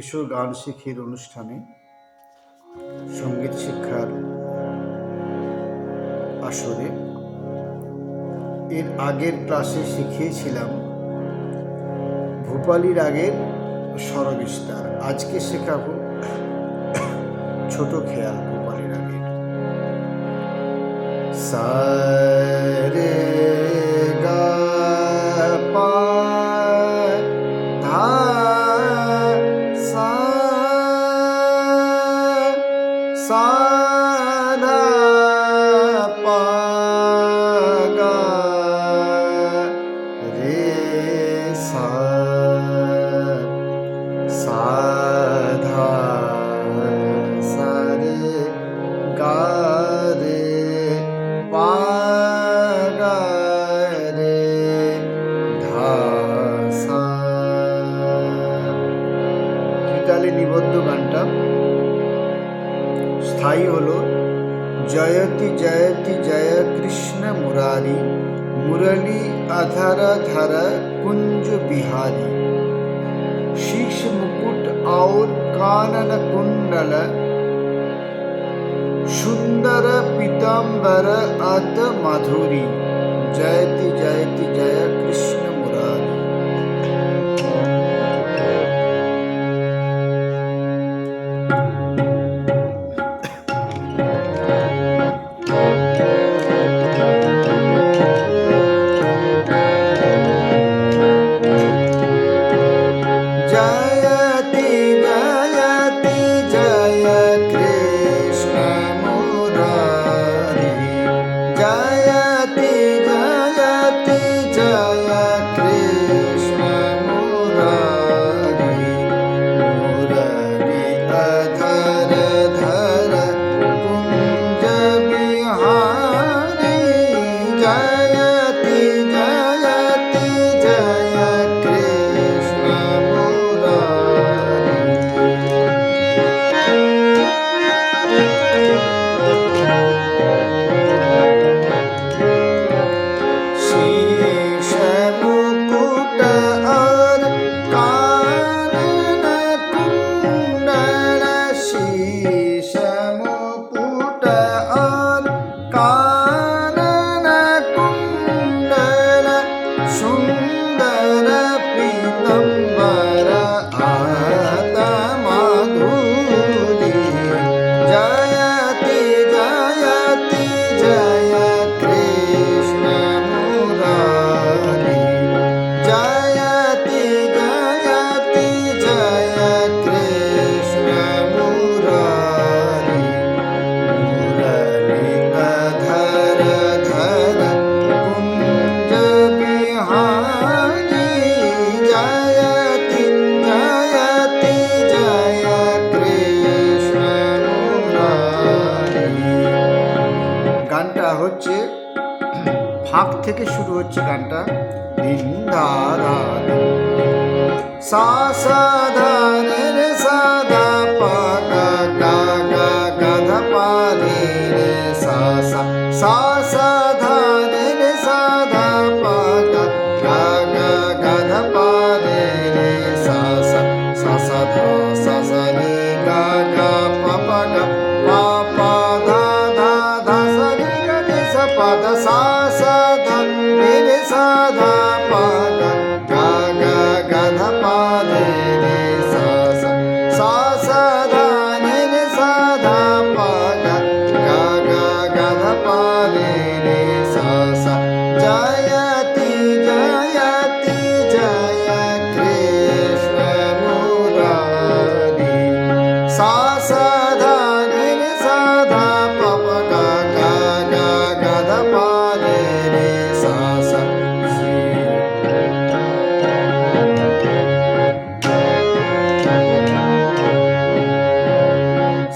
এসো গান শিখির অনুষ্ঠানে সঙ্গীত শিক্ষার আসরে এর আগের ক্লাসে শিখিয়েছিলাম ভূপালী রাগের স্বরবিস্তার। আজকে শেখাবো ছোট খেয়াল ভূপালী রাগের। সা রে গা পা ধা সা সা ধা পা গা রে সা সা ধা সা রে গা রে পা গা রে ধা সা। ত্রিতালে নিবদ্ধ গানটা। স্থায়ী হলো জয়তি জয়তি জয় কৃষ্ণ মুরারি মুরলী अधर धर कुंज बिहारी शीश मुकुट और कानन कुंडल सुंदर पीतांबर अत माधुरी जयति जयति जय कृष्ण मुरारी। जयति जयति जय कृष्ण मुरारी जयति जयति जय कृष्ण मुरारी मुरली अधर धर कुंज बिहारी जयति जयति जय कृष्ण शीश मुकुट और कानन कुंडल शीश मुकुट और कानन कुंडल सुंदर पीतांबर आत माधुरी जयति जयति जय कृष्ण मुरारी जयति जयति जय कृष्ण मुरारी मुरली अधर धर कुंज बिहारी जयति जयति जय कृष्ण मुरारी। গানটা হচ্ছে ফাঁক থেকে শুরু হচ্ছে গানটা। দিন ধারা সা সা ধা রে সা ধা পা গা গা গা গা ধা পা রে রে সা সা সা সা ধা রে সা ধা পা গা গা গা গা ধা পা রে রে সা সা সা সা ধা সা সা রে গা গা পা পা গা পা পা ধা ধা ধা সা রে গা রে সা পা ধা সা সা ধা রে সা ধা পা গা গা গা গা ধা পা রে রে সা সা সা সা ধা রে সা ধা পা গা গা গা গা ধা পা রে রে সা সা। জয়তি জয়তি জয় কৃষ্ণ মুরারি সা সা ধা রে সা ধা পা পা গা গা গা গা ধা পা রে রে সা সা।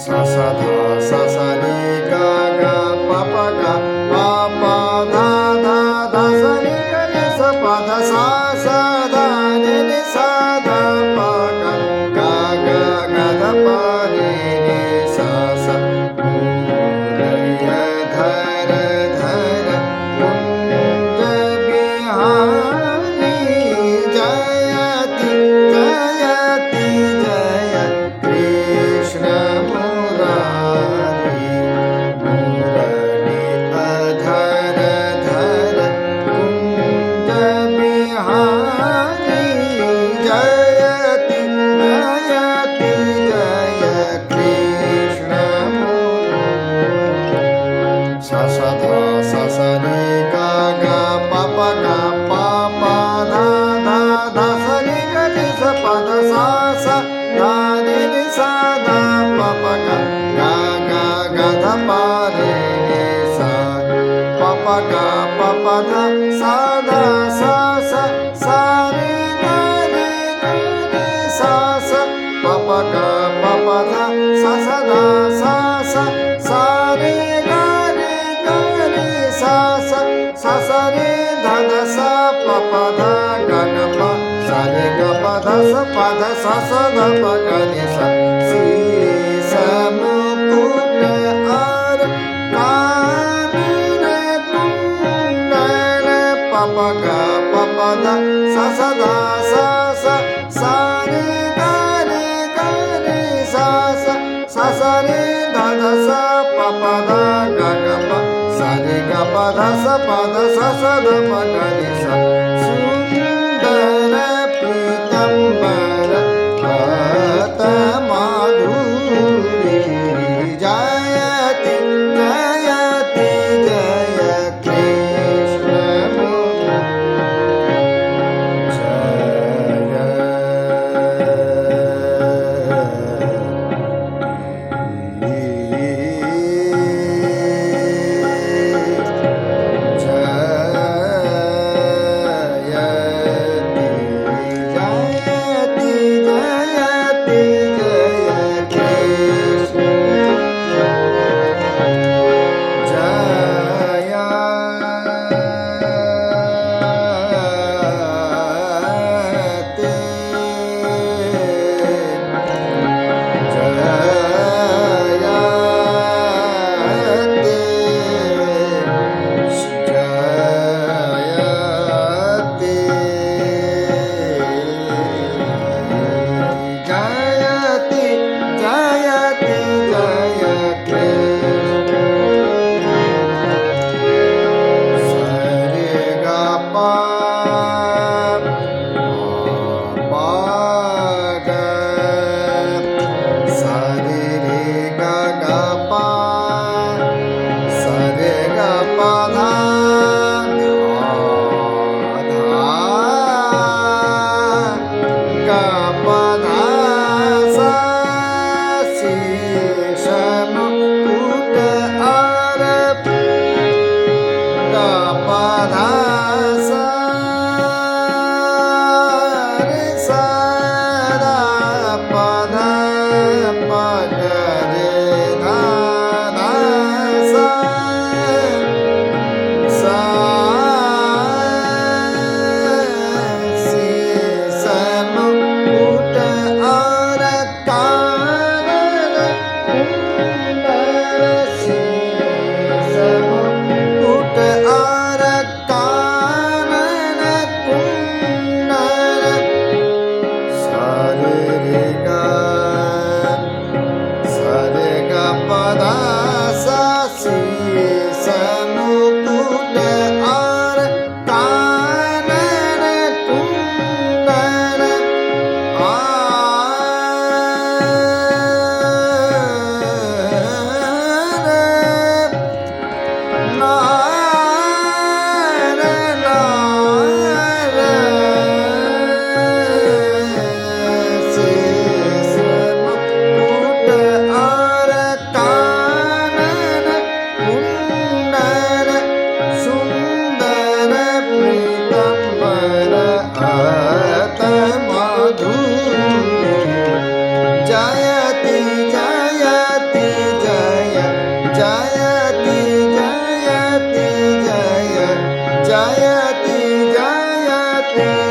सा सा धा सा सा रे गा गा पा पा गा पा पा धा धा धा सा रे गा रे सा पा धा सा सा धा रे सा धा पा गा गा गा गा धा पा रे रे सा सा। मुरली धर धर कुंज बिहारी जयति जयति जय धा रे रे सा धा pa pa ga ga ga ga dha pa re re sa pa pa ga pa pa dha sa dha sa sa sa re ga re sa sa pa pa ga pa pa dha sa sa dha sa sa sa re ga re sa sa sa sa re dha dha sa pa pa dha ga ga pa sa re ga pa dha sa pa dha sa sa dha pa ga re sa si sa mu kut ar kanre kundala pa pa ga pa pa dha sa sa dha sa sa sa re ga re sa sa sa sa re dha dha sa pa pa dha ga ga pa sa re ga pa dha sa pa dha sa sa dha pa ga re sa sundara pitambara bhata madhuri jayati jayati jaya krishna जयति जयति